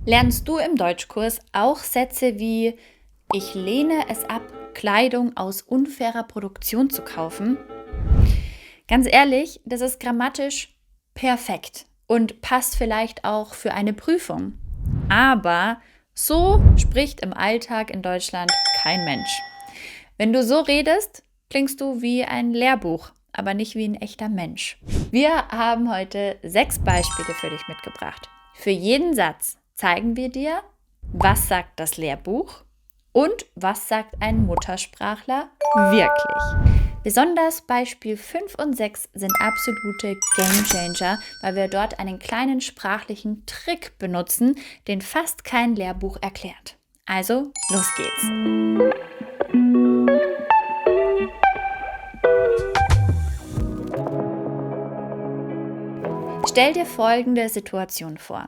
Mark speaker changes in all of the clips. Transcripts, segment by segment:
Speaker 1: Lernst du im Deutschkurs auch Sätze wie „Ich lehne es ab, Kleidung aus unfairer Produktion zu kaufen"? Ganz ehrlich, das ist grammatisch perfekt und passt vielleicht auch für eine Prüfung. Aber so spricht im Alltag in Deutschland kein Mensch. Wenn du so redest, klingst du wie ein Lehrbuch, aber nicht wie ein echter Mensch. Wir haben heute 6 Beispiele für dich mitgebracht. Für jeden Satz zeigen wir dir, was sagt das Lehrbuch und was sagt ein Muttersprachler wirklich. Besonders Beispiel 5 und 6 sind absolute Gamechanger, weil wir dort einen kleinen sprachlichen Trick benutzen, den fast kein Lehrbuch erklärt. Also, los geht's! Stell dir folgende Situation vor.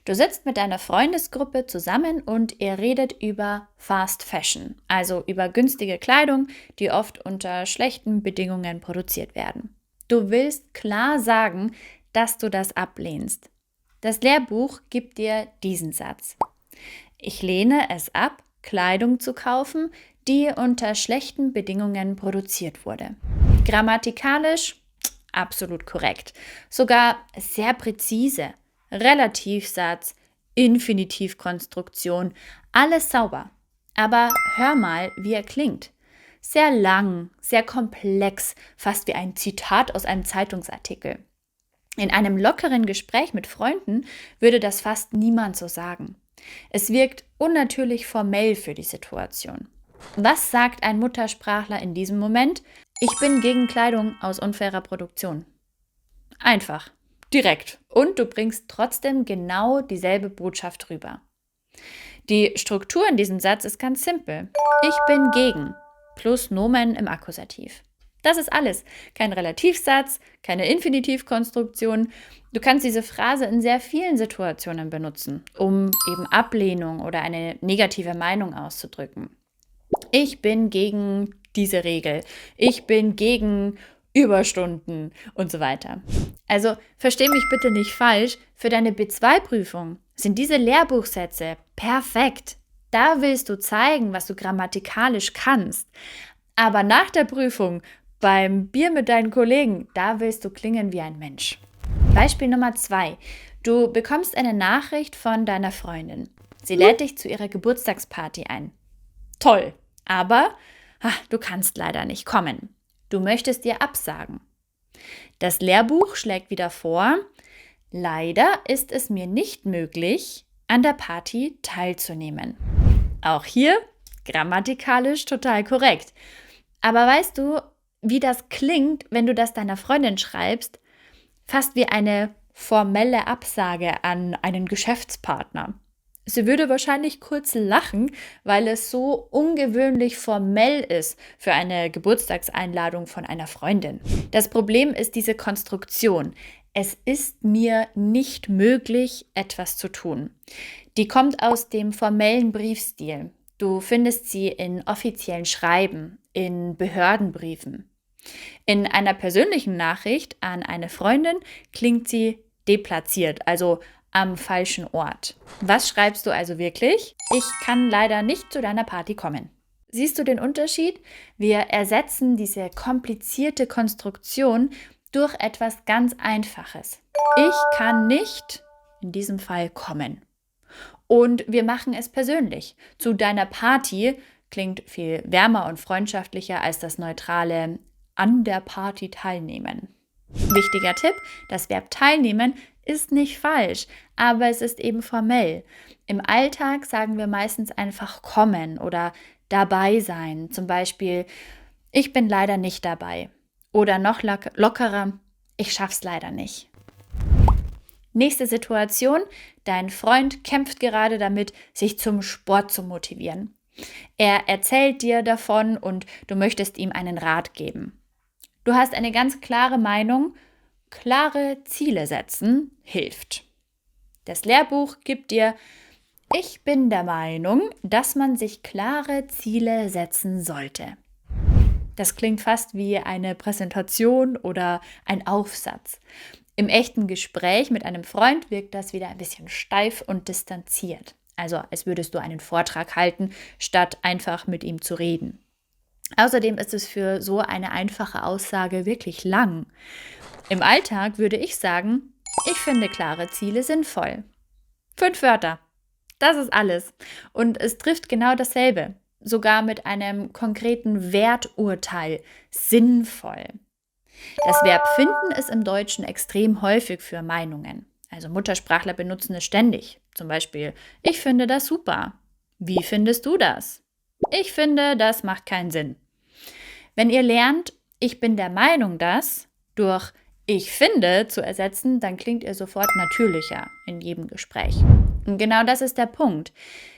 Speaker 1: Du sitzt mit deiner Freundesgruppe zusammen und ihr redet über Fast Fashion, also über günstige Kleidung, die oft unter schlechten Bedingungen produziert werden. Du willst klar sagen, dass du das ablehnst. Das Lehrbuch gibt dir diesen Satz. Ich lehne es ab, Kleidung zu kaufen, die unter schlechten Bedingungen produziert wurde. Grammatikalisch absolut korrekt. Sogar sehr präzise. Relativsatz, Infinitivkonstruktion, alles sauber. Aber hör mal, wie er klingt. Sehr lang, sehr komplex, fast wie ein Zitat aus einem Zeitungsartikel. In einem lockeren Gespräch mit Freunden würde das fast niemand so sagen. Es wirkt unnatürlich formell für die Situation. Was sagt ein Muttersprachler in diesem Moment? Ich bin gegen Kleidung aus unfairer Produktion. Einfach, direkt. Und du bringst trotzdem genau dieselbe Botschaft rüber. Die Struktur in diesem Satz ist ganz simpel. Ich bin gegen plus Nomen im Akkusativ. Das ist alles. Kein Relativsatz, keine Infinitivkonstruktion. Du kannst diese Phrase in sehr vielen Situationen benutzen, um eben Ablehnung oder eine negative Meinung auszudrücken. Ich bin gegen diese Regel. Ich bin gegen Überstunden und so weiter. Also versteh mich bitte nicht falsch, für deine B2-Prüfung sind diese Lehrbuchsätze perfekt. Da willst du zeigen, was du grammatikalisch kannst. Aber nach der Prüfung, beim Bier mit deinen Kollegen, da willst du klingen wie ein Mensch. Beispiel Nummer 2. Du bekommst eine Nachricht von deiner Freundin. Sie lädt dich zu ihrer Geburtstagsparty ein. Toll, aber du kannst leider nicht kommen. Du möchtest ihr absagen. Das Lehrbuch schlägt wieder vor, leider ist es mir nicht möglich, an der Party teilzunehmen. Auch hier grammatikalisch total korrekt. Aber weißt du, wie das klingt, wenn du das deiner Freundin schreibst? Fast wie eine formelle Absage an einen Geschäftspartner. Sie würde wahrscheinlich kurz lachen, weil es so ungewöhnlich formell ist für eine Geburtstagseinladung von einer Freundin. Das Problem ist diese Konstruktion. Es ist mir nicht möglich, etwas zu tun. Die kommt aus dem formellen Briefstil. Du findest sie in offiziellen Schreiben, in Behördenbriefen. In einer persönlichen Nachricht an eine Freundin klingt sie deplatziert, also am falschen Ort. Was schreibst du also wirklich? Ich kann leider nicht zu deiner Party kommen. Siehst du den Unterschied? Wir ersetzen diese komplizierte Konstruktion durch etwas ganz Einfaches. Ich kann nicht, in diesem Fall, kommen. Und wir machen es persönlich. Zu deiner Party klingt viel wärmer und freundschaftlicher als das neutrale an der Party teilnehmen. Wichtiger Tipp, das Verb teilnehmen ist nicht falsch, aber es ist eben formell. Im Alltag sagen wir meistens einfach kommen oder dabei sein. Zum Beispiel, ich bin leider nicht dabei. Oder noch lockerer, ich schaff's leider nicht. Nächste Situation, dein Freund kämpft gerade damit, sich zum Sport zu motivieren. Er erzählt dir davon und du möchtest ihm einen Rat geben. Du hast eine ganz klare Meinung. Klare Ziele setzen hilft. Das Lehrbuch gibt dir, ich bin der Meinung, dass man sich klare Ziele setzen sollte. Das klingt fast wie eine Präsentation oder ein Aufsatz. Im echten Gespräch mit einem Freund wirkt das wieder ein bisschen steif und distanziert. Also als würdest du einen Vortrag halten, statt einfach mit ihm zu reden. Außerdem ist es für so eine einfache Aussage wirklich lang. Im Alltag würde ich sagen, ich finde klare Ziele sinnvoll. 5 Wörter. Das ist alles. Und es trifft genau dasselbe. Sogar mit einem konkreten Werturteil. Sinnvoll. Das Verb finden ist im Deutschen extrem häufig für Meinungen. Also Muttersprachler benutzen es ständig. Zum Beispiel, ich finde das super. Wie findest du das? Ich finde, das macht keinen Sinn. Wenn ihr lernt, ich bin der Meinung, dass durch ich finde zu ersetzen, dann klingt ihr sofort natürlicher in jedem Gespräch. Und genau das ist der Punkt.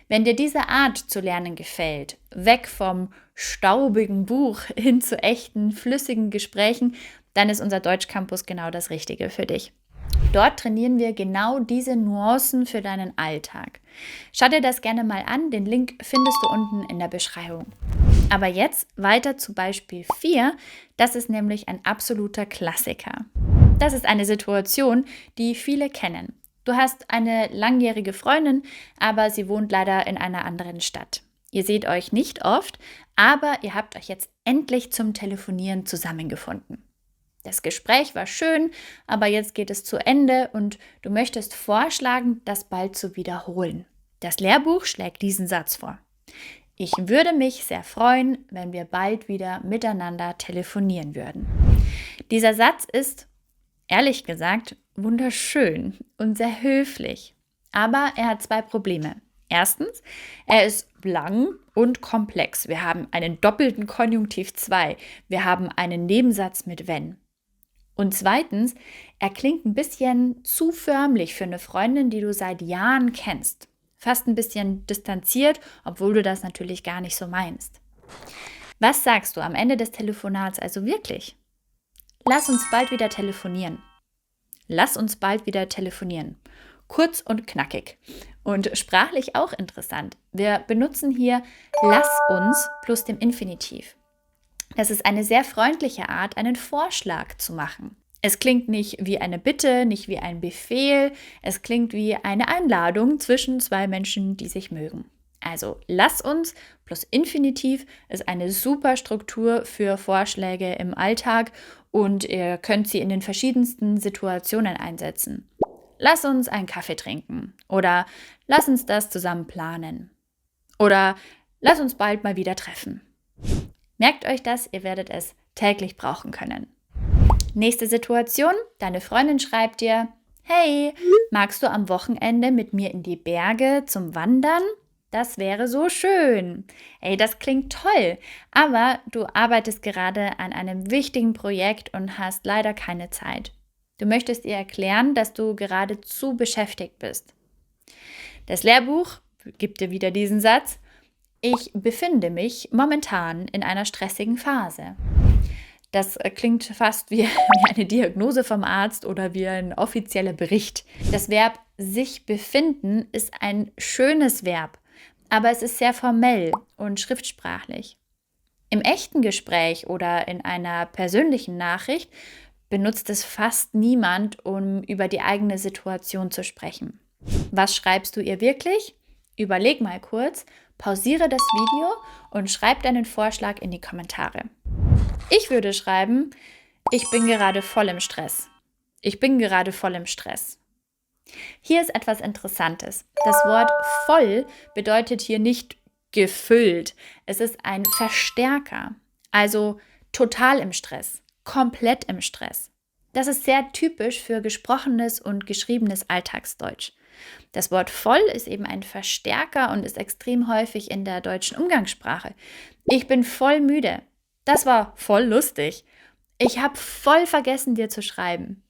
Speaker 1: Wenn dir diese Art zu lernen gefällt, weg vom staubigen Buch hin zu echten, flüssigen Gesprächen, dann ist unser Deutschcampus genau das Richtige für dich. Dort trainieren wir genau diese Nuancen für deinen Alltag. Schau dir das gerne mal an, den Link findest du unten in der Beschreibung. Aber jetzt weiter zu Beispiel 4, das ist nämlich ein absoluter Klassiker. Das ist eine Situation, die viele kennen. Du hast eine langjährige Freundin, aber sie wohnt leider in einer anderen Stadt. Ihr seht euch nicht oft, aber ihr habt euch jetzt endlich zum Telefonieren zusammengefunden. Das Gespräch war schön, aber jetzt geht es zu Ende und du möchtest vorschlagen, das bald zu wiederholen. Das Lehrbuch schlägt diesen Satz vor. Ich würde mich sehr freuen, wenn wir bald wieder miteinander telefonieren würden. Dieser Satz ist, ehrlich gesagt, wunderschön und sehr höflich. Aber er hat 2 Probleme. Erstens, er ist lang und komplex. Wir haben einen doppelten Konjunktiv 2. Wir haben einen Nebensatz mit wenn. Und zweitens, er klingt ein bisschen zu förmlich für eine Freundin, die du seit Jahren kennst. Fast ein bisschen distanziert, obwohl du das natürlich gar nicht so meinst. Was sagst du am Ende des Telefonats also wirklich? Lass uns bald wieder telefonieren. Lass uns bald wieder telefonieren. Kurz und knackig. Und sprachlich auch interessant. Wir benutzen hier lass uns plus dem Infinitiv. Das ist eine sehr freundliche Art, einen Vorschlag zu machen. Es klingt nicht wie eine Bitte, nicht wie ein Befehl. Es klingt wie eine Einladung zwischen 2 Menschen, die sich mögen. Also lass uns plus Infinitiv ist eine super Struktur für Vorschläge im Alltag und ihr könnt sie in den verschiedensten Situationen einsetzen. Lass uns einen Kaffee trinken oder lass uns das zusammen planen oder lass uns bald mal wieder treffen. Merkt euch das, ihr werdet es täglich brauchen können. Nächste Situation, deine Freundin schreibt dir, hey, magst du am Wochenende mit mir in die Berge zum Wandern? Das wäre so schön. Ey, das klingt toll, aber du arbeitest gerade an einem wichtigen Projekt und hast leider keine Zeit. Du möchtest ihr erklären, dass du gerade zu beschäftigt bist. Das Lehrbuch gibt dir wieder diesen Satz, ich befinde mich momentan in einer stressigen Phase. Das klingt fast wie eine Diagnose vom Arzt oder wie ein offizieller Bericht. Das Verb sich befinden ist ein schönes Verb, aber es ist sehr formell und schriftsprachlich. Im echten Gespräch oder in einer persönlichen Nachricht benutzt es fast niemand, um über die eigene Situation zu sprechen. Was schreibst du ihr wirklich? Überleg mal kurz, pausiere das Video und schreib deinen Vorschlag in die Kommentare. Ich würde schreiben, ich bin gerade voll im Stress. Ich bin gerade voll im Stress. Hier ist etwas Interessantes. Das Wort voll bedeutet hier nicht gefüllt. Es ist ein Verstärker, also total im Stress, komplett im Stress. Das ist sehr typisch für gesprochenes und geschriebenes Alltagsdeutsch. Das Wort voll ist eben ein Verstärker und ist extrem häufig in der deutschen Umgangssprache. Ich bin voll müde. Das war voll lustig. Ich habe voll vergessen, dir zu schreiben.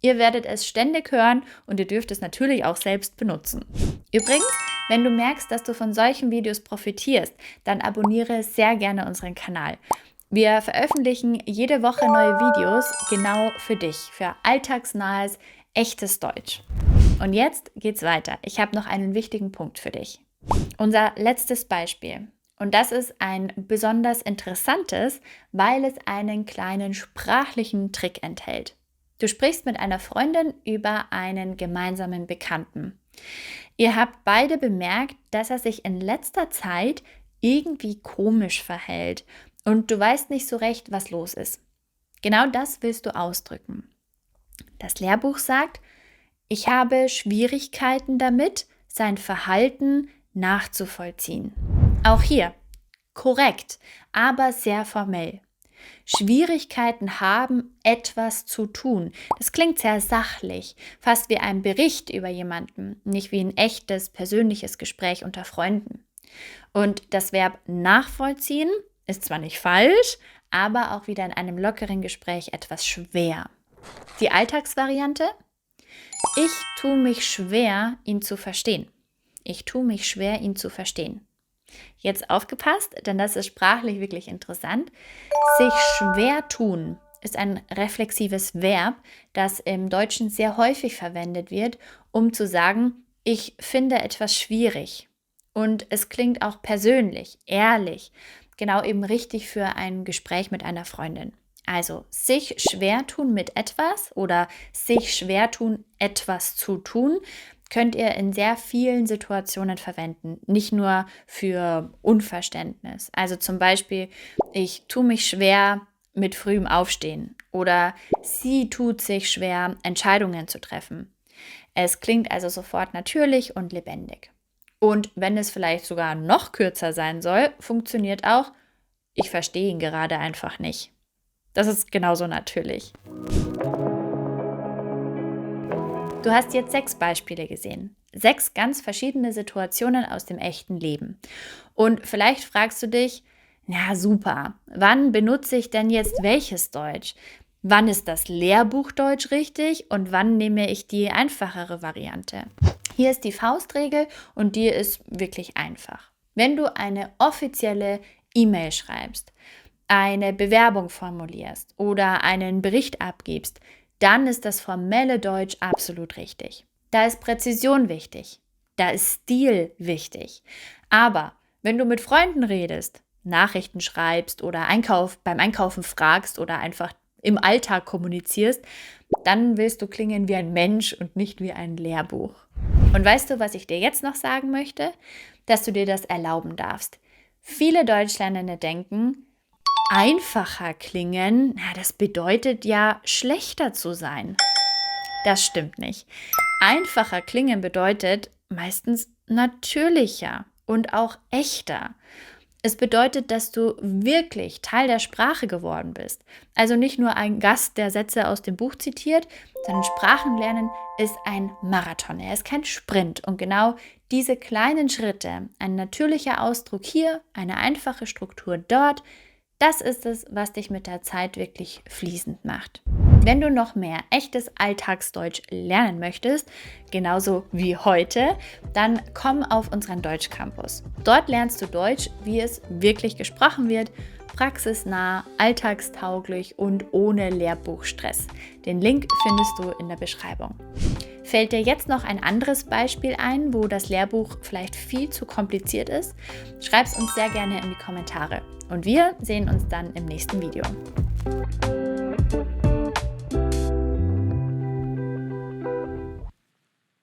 Speaker 1: Ihr werdet es ständig hören und ihr dürft es natürlich auch selbst benutzen. Übrigens, wenn du merkst, dass du von solchen Videos profitierst, dann abonniere sehr gerne unseren Kanal. Wir veröffentlichen jede Woche neue Videos genau für dich, für alltagsnahes, echtes Deutsch. Und jetzt geht's weiter. Ich habe noch einen wichtigen Punkt für dich. Unser letztes Beispiel. Und das ist ein besonders interessantes, weil es einen kleinen sprachlichen Trick enthält. Du sprichst mit einer Freundin über einen gemeinsamen Bekannten. Ihr habt beide bemerkt, dass er sich in letzter Zeit irgendwie komisch verhält und du weißt nicht so recht, was los ist. Genau das willst du ausdrücken. Das Lehrbuch sagt, ich habe Schwierigkeiten damit, sein Verhalten nachzuvollziehen. Auch hier, korrekt, aber sehr formell. Schwierigkeiten haben, etwas zu tun. Das klingt sehr sachlich, fast wie ein Bericht über jemanden, nicht wie ein echtes, persönliches Gespräch unter Freunden. Und das Verb nachvollziehen ist zwar nicht falsch, aber auch wieder in einem lockeren Gespräch etwas schwer. Die Alltagsvariante? Ich tue mich schwer, ihn zu verstehen. Ich tue mich schwer, ihn zu verstehen. Jetzt aufgepasst, denn das ist sprachlich wirklich interessant. Sich schwer tun ist ein reflexives Verb, das im Deutschen sehr häufig verwendet wird, um zu sagen, ich finde etwas schwierig. Und es klingt auch persönlich, ehrlich, genau eben richtig für ein Gespräch mit einer Freundin. Also sich schwer tun mit etwas oder sich schwer tun, etwas zu tun, könnt ihr in sehr vielen Situationen verwenden, nicht nur für Unverständnis. Also zum Beispiel, ich tue mich schwer mit frühem Aufstehen oder sie tut sich schwer, Entscheidungen zu treffen. Es klingt also sofort natürlich und lebendig. Und wenn es vielleicht sogar noch kürzer sein soll, funktioniert auch, ich verstehe ihn gerade einfach nicht. Das ist genauso natürlich. Du hast jetzt 6 Beispiele gesehen. 6 ganz verschiedene Situationen aus dem echten Leben. Und vielleicht fragst du dich, na super, wann benutze ich denn jetzt welches Deutsch? Wann ist das Lehrbuch Deutsch richtig und wann nehme ich die einfachere Variante? Hier ist die Faustregel und die ist wirklich einfach. Wenn du eine offizielle E-Mail schreibst, eine Bewerbung formulierst oder einen Bericht abgibst, dann ist das formelle Deutsch absolut richtig. Da ist Präzision wichtig, da ist Stil wichtig. Aber wenn du mit Freunden redest, Nachrichten schreibst oder beim Einkaufen fragst oder einfach im Alltag kommunizierst, dann willst du klingen wie ein Mensch und nicht wie ein Lehrbuch. Und weißt du, was ich dir jetzt noch sagen möchte? Dass du dir das erlauben darfst. Viele Deutschlernende denken, einfacher klingen, das bedeutet ja, schlechter zu sein. Das stimmt nicht. Einfacher klingen bedeutet meistens natürlicher und auch echter. Es bedeutet, dass du wirklich Teil der Sprache geworden bist. Also nicht nur ein Gast, der Sätze aus dem Buch zitiert, sondern Sprachenlernen ist ein Marathon. Er ist kein Sprint. Und genau diese kleinen Schritte, ein natürlicher Ausdruck hier, eine einfache Struktur dort, das ist es, was dich mit der Zeit wirklich fließend macht. Wenn du noch mehr echtes Alltagsdeutsch lernen möchtest, genauso wie heute, dann komm auf unseren Deutschcampus. Dort lernst du Deutsch, wie es wirklich gesprochen wird, praxisnah, alltagstauglich und ohne Lehrbuchstress. Den Link findest du in der Beschreibung. Fällt dir jetzt noch ein anderes Beispiel ein, wo das Lehrbuch vielleicht viel zu kompliziert ist? Schreib es uns sehr gerne in die Kommentare. Und wir sehen uns dann im nächsten Video.